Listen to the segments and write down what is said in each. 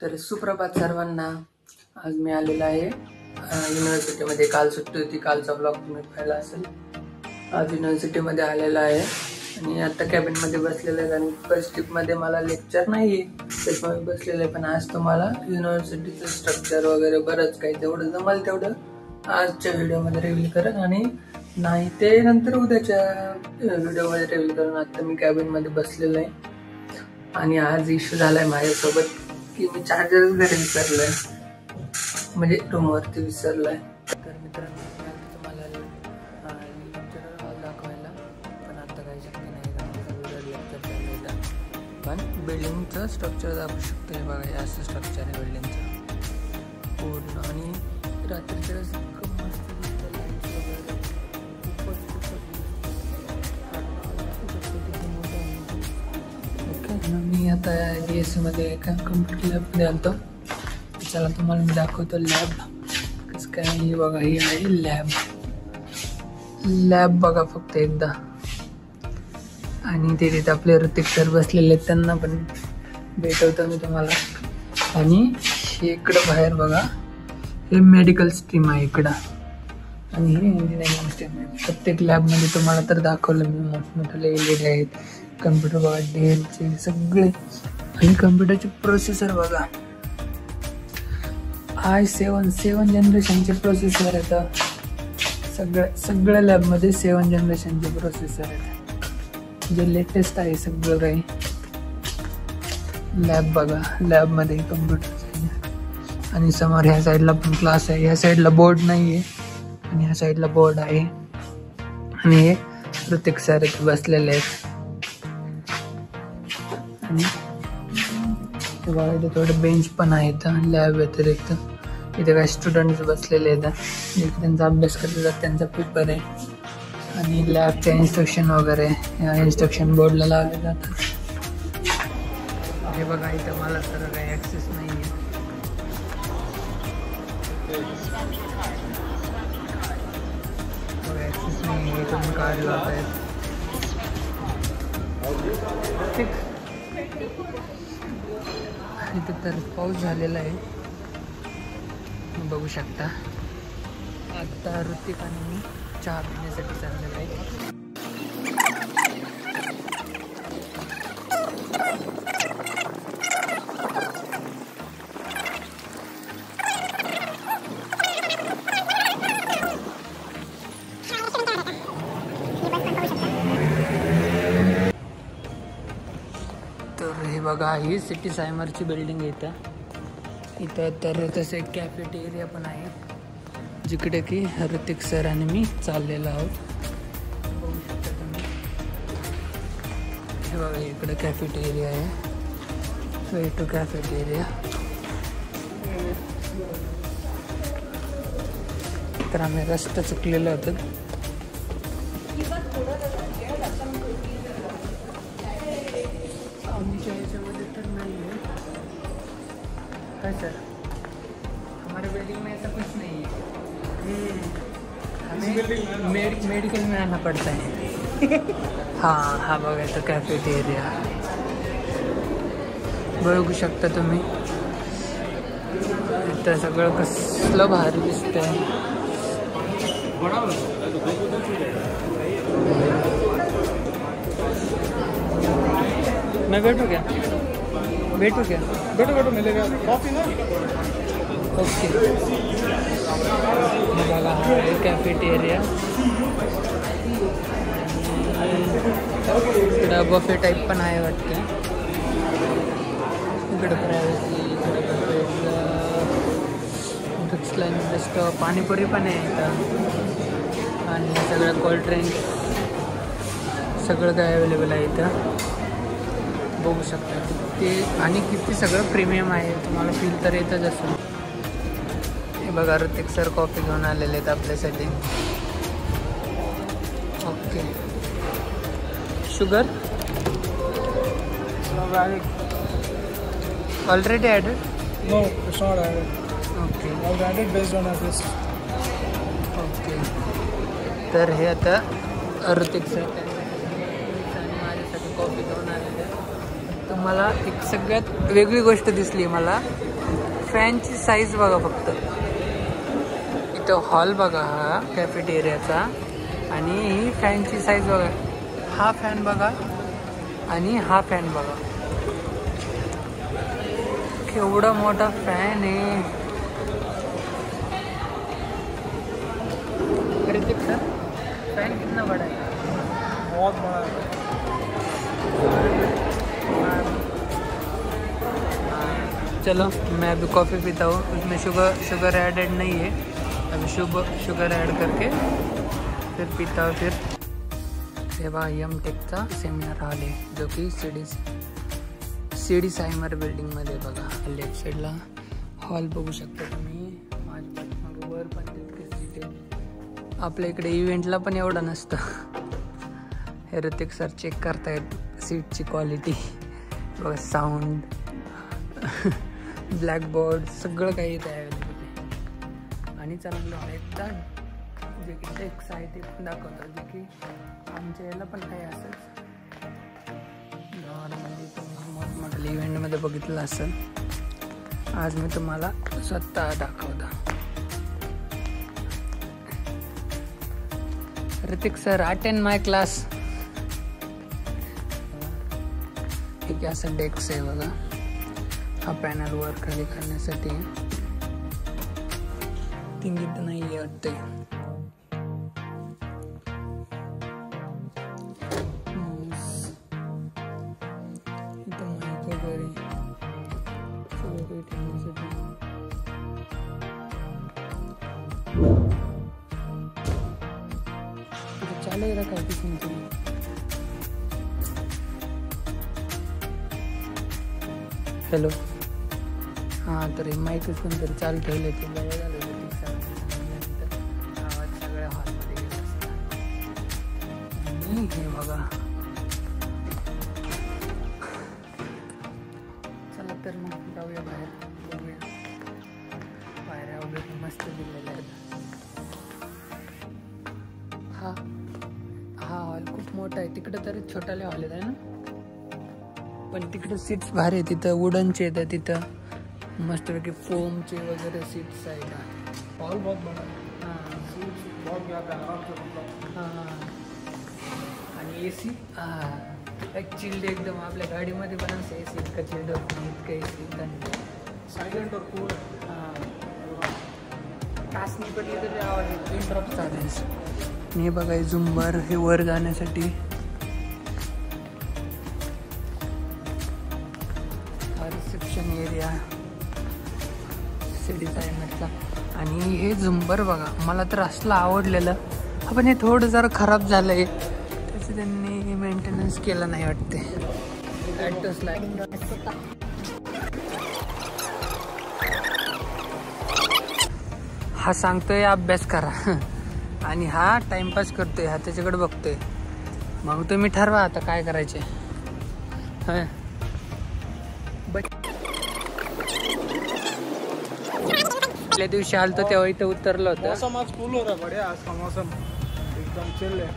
तर सुप्रभात सर्वांना. आज मी आलेलो आहे युनिव्हर्सिटीमध्ये. काल सुट्टी होती, कालचा ब्लॉग तुम्ही पाहिला असेल. आज युनिव्हर्सिटीमध्ये आलेला आहे आणि आता कॅबिनमध्ये बसलेलं आहे आणि फर्स्ट ट्रिपमध्ये मला लेक्चर नाही आहे, त्याच्यामुळे बसलेलं आहे. पण आज तुम्हाला युनिव्हर्सिटीचं स्ट्रक्चर वगैरे बरंच काही जेवढं जमल तेवढं आजच्या व्हिडिओमध्ये रिव्हील करेन आणि नाही ते नंतर उद्याच्या व्हिडिओमध्ये रिव्हील करेन. आता मी कॅबिनमध्ये बसलेलो आहे आणि आज इश्यू झालाय माझ्यासोबत की मी चार्जर घरी विसरलोय, म्हणजे रूमवरती विसरलोय. तर मित्रांनो तुम्हाला लेक्चर दाखवायला, पण आता काही शक्य नाही लेक्चर चालू. पण बिल्डिंगचं स्ट्रक्चर दाखवू शकतो. हे बघा, हे असं स्ट्रक्चर आहे बिल्डिंगचं पूर्ण. आणि रात्रीचं मस्त दिसतं, लाईट वगैरे मी आता DSC मध्ये एका कम्प्युटर लॅबमध्ये आलतो. चला तुम्हाला मी दाखवतो लॅब कसं काय. हे बघा, ही आहे लॅब बघा फक्त एकदा. आणि ते तिथे आपले ऋतिक सर बसलेले आहेत, त्यांना पण भेटवतो मी तुम्हाला. आणि इकडं बाहेर बघा, हे मेडिकल स्ट्रीम आहे इकडं आणि हे इंजिनिअरिंग स्ट्रीम आहे. प्रत्येक लॅबमध्ये तुम्हाला तर दाखवलं मी, मोठमोठे LED आहेत, कम्प्युटर बघा, डेलचे सगळे. आणि कम्प्युटरचे प्रोसेसर बघा, i7 जनरेशनचे प्रोसेसर आहेत. सगळ्या लॅबमध्ये 7 जनरेशनचे प्रोसेसर आहेत, जे लेटेस्ट आहे सगळं काही. लॅब बघा, लॅबमध्ये कम्प्युटर आणि समोर ह्या साईडला पण क्लास आहे. ह्या साईडला बोर्ड नाही आहे आणि ह्या साईडला बोर्ड आहे. आणि हे ऋतिक सर इथे बसलेले आहेत. आणि बघा, इथे थोडे बेंच पण आहेत लॅब व्यतिरिक्त. इथे काही स्टुडंट्स बसलेले आहेत, इथे त्यांचा अभ्यास करतात, त्यांचा पेपर आहे. आणि लॅबचे इन्स्ट्रक्शन वगैरे या इन्स्ट्रक्शन बोर्डला लावले जातात. हे बघा, इथं मला तर काही ॲक्सेस नाही आहे. ॲक्सेस नाही आहे, तुम्ही काय लावत आहेत ठीक. इथं तर पाऊस झालेला आहे, बघू शकता. आता ऋतिक आणि मी चहा पिण्यासाठी चाललेला आहे. तर हे बघा, ही सिटी सायमरची बिल्डिंग आहे. इथं तर तसं एक कॅफेटेरिया पण आहे, जिकडे की ऋतिक सर आणि मी चाललेलो आहोत. बघू शकता तुम्ही. हे बघा, इकडे कॅफेटेरिया आहे, वे टू कॅफेटेरिया. तर आम्ही रस्ता चुकलेलो होतो. आमच्या ह्याच्यामध्ये तर नाही आहे काय सर, हमारे बिल्डिंग में ऐसा कुछ नहीं है. हमें मेडिकल में आना पड़ता है. हाँ हा बघायचं कॅफेटेरिया बघू शकता तुम्ही. इथं सगळं कसलं भारी दिसतंय. मैं बैठू क्या बैठो मिलेगा कॉफी ना. ओके, बघा हा आहे कॅफेटेरिया. इकडं बफे टाईप पण आहे वाटतं. इकडं प्रायव्हसी, इकडं पाणीपुरी पण आहे इथं. आणि सगळं कोल्ड्रिंक सगळं काय अवेलेबल आहे इथं, बघू शकता ते. आणि किती सगळं प्रीमियम आहे, तुम्हाला फील तर येतच असेल. हे बघा, ऋतिक सर कॉफी घेऊन आलेले आहेत आपल्यासाठी. Okay, sugar already added. No, it's not added. Okay, I've added based on this. Okay. तर हे आता ऋतिक सर आणि माझ्यासाठी कॉफी घेऊन आलेले. तुम्हाला एक सगळ्यात वेगळी गोष्ट दिसली मला, फॅनची साईज बघा फक्त. इथं हॉल बघा हा कॅफेटेरियाचा, आणि ही फॅनची साईज बघा. हा फॅन बघा आणि हा फॅन बघा, केवढा मोठा फॅन आहे. ऋतिक सर, फैन कितना बड़ा है? बहुत बड़ा है. चलो मैं अभी कॉफ़ी पीता हूँ, उसमें शुगर एडेड नहीं है. अभी शुगर ऐड करके फिर पीता हूँ. फिर तेव्हा एम.टेकचा सेमिनार हॉल आहे, जो की सीडी सायमर बिल्डिंगमध्ये बघा. लेफ्ट साईडला हॉल बघू शकता तुम्ही. माझ्या वर पण तितकेच डिटेल. आपल्या इकडे इव्हेंटला पण एवढं नसतं. हे ऋतिक सर चेक करतायत सीटची क्वालिटी बघा, साऊंड, ब्लॅकबोर्ड, सगळं काही इथे अवेलेबल आहे. आणि चांगलं एकदा जे की टेक्स आहे ते पण दाखवतात, जे की आमच्या याला पण काही असेल. नॉर्मली तुम्ही मोठमोठ्या इव्हेंटमध्ये बघितलं असेल. आज मी तुम्हाला स्वतः दाखवतो. ऋतिक सर अटेंड माय क्लास. एक असं डेस्क आहे बघा, हा पॅनल वर खाली करण्यासाठी. तिंगीत नाही वाटते. इथं माईक वगैरे सगळं काही ठेवण्यासाठी. चालू आहे काय तिथून तुम्ही. हॅलो, हां, तर हे माईकच कोणतरी चालू ठेवले ते बरं झालं. आवाज सगळ्या हॉलमध्ये गेला असता. आणि हे बघा, चला तर मग जाऊया बाहेर, बघूया. पायऱ्या वगैरे मस्त दिलेल्या आहेत. हा हॉल खूप मोठा आहे. तिकडं तर छोटाले हॉल आहे ना, पण तिकडे सीट्स भारी आहे. तिथं वुडनचे येतात, तिथं मस्तपैकी फोमचे वगैरे सीट्स आहेत. हॉल बहुत बड़ा है. हां, सीट्स बहुत ज़्यादा आराम से मतलब. हां, आणि AC एक चिल्ड एकदम. आपल्या गाडीमध्ये पण असं AC इतका चिल्ड होत नाही, इतकं AC साइलेंट और कूल. हां, कासनी पडली तरी आवाज येतो, इंटरप्ट चालायचं. हे बघा, झुंबर हे वर जाण्यासाठी. रिसेप्शन एरिया सीडी सायमरचा. आणि हे झुंबर बघा, मला तर असलं आवडलेलं. पण हे थोडं जरा खराब झालं आहे, त्याचं त्यांनी मेंटेनन्स केलं नाही वाटते. हा सांगतोय अभ्यास करा आणि हा टाइमपास करतोय, हा त्याच्याकडे बघतोय. मग तुम्ही ठरवा आता काय करायचे. हां, पहिल्या दिवशी आलतो तेव्हा इथं उतरलं होतं. मौसम आज कूल हो रहा है, बढ़िया. आज का मौसम एकदम चिल है.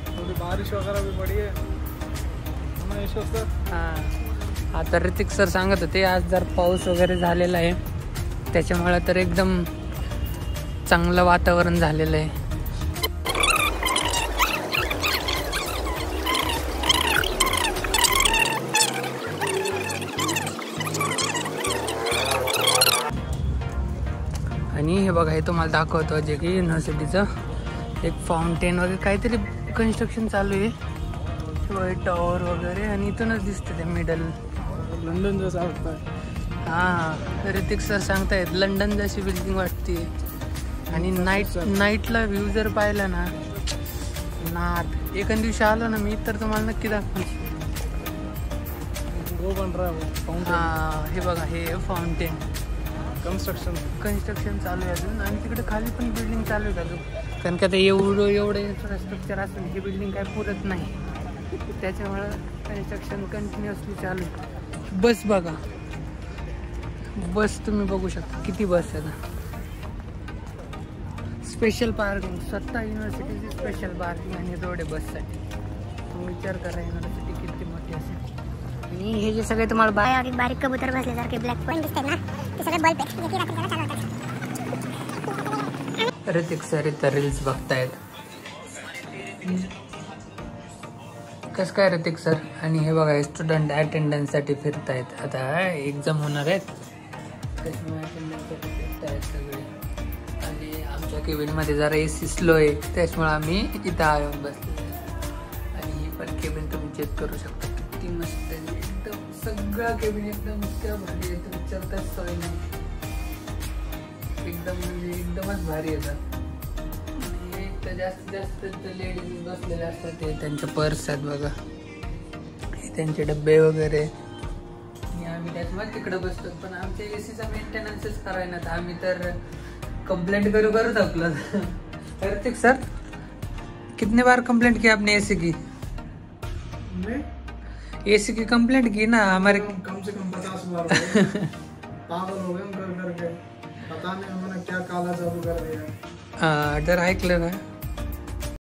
थोड़ी बारिश वगैरह भी पड़ी है. हां, आता ऋतिक सर सांगत होते आज जर पाऊस वगैरे झालेला आहे, त्याच्यामुळे तर एकदम चांगलं वातावरण झालेलं आहे. आणि हे बघा, हे तुम्हाला दाखवतो जे की युनिव्हर्सिटीचं एक फाउंटेन वगैरे काहीतरी कन्स्ट्रक्शन चालू आहे. व्हाईट टॉवर वगैरे, आणि इथूनच दिसतं ते मिडल लंडन जैसा वाटतं. हां, ऋतिक सर सांगतायत लंडन जशी बिल्डिंग वाटते. आणि नाईटला व्ह्यू जर पाहिला ना, नाद. एका दिवशी आलो ना मी तर तुम्हाला नक्की दाखवतो. वो बन रहा है वो फाउंटेन. हां, हे बघा, हे फाउंटेन कन्स्ट्रक्शन चालू आहे अजून. आणि तिकडे खाली पण बिल्डिंग चालू आहे अजून, कारण का ते एवढं इन्फ्रास्ट्रक्चर असून ही बिल्डिंग काय पुरत नाही, त्याच्यामुळं कन्स्ट्रक्शन कंटिन्युअसली चालू आहे. बस बघा, बस तुम्ही बघू शकता किती बस आहे ना. स्पेशल पार्किंग, स्वतः युनिव्हर्सिटीची स्पेशल पार्किंग आणि रोड आहे बससाठी. विचार करा युनिव्हर्सिटी किती मोठी असेल. आणि हे जे सगळे तुम्हाला बारीक बारीक कबूतर बसल्यासारखे ब्लॅक पॉइंट दिसतात ना, ते सगळे बल्ब आहेत. रात्री त्याला चालू होतात. ऋतिक सर इथं रील्स बघतायत. कसं काय ऋतिक सर? आणि हे बघा स्टुडंट अटेंडन्ससाठी फिरतायत. आता एक्झाम होणार आहेत त्याच्यामुळे अटेंडन्ससाठी फिरतायत सगळे. आणि आमच्या केबिनमध्ये जरा AC स्लो आहे त्याच्यामुळे आम्ही इथं येऊन बसलो. आणि ही पण केबिन तुम्ही चेक करू शकता किती मस्त आहे. एकदम सगळा केबिन एकदम इतक्या भारी आहे तर विचारताच सोय नाही. एकदम म्हणजे एकदमच भारी येतात. आणि तर जास्तीत जास्त लेडीज बसलेले असतात ते त्यांच्या पर्स आहेत बघा, हे त्यांचे डबे वगैरे. आणि आम्ही त्याच्यामुळे तिकडे बसतो. पण आमच्या ACचा मेंटेनन्सच करायला तर आम्ही तर कंप्लेंट करू थकलो. ऋतिक सर कितने बार कंप्लेंट की आपने AC की? AC की कंप्लेंट की ना हमारे कम से कम 50 बार पागल हो गए कर करके. पता नहीं उन्होंने क्या काला जादू कर दिया. जर ऐकलं ना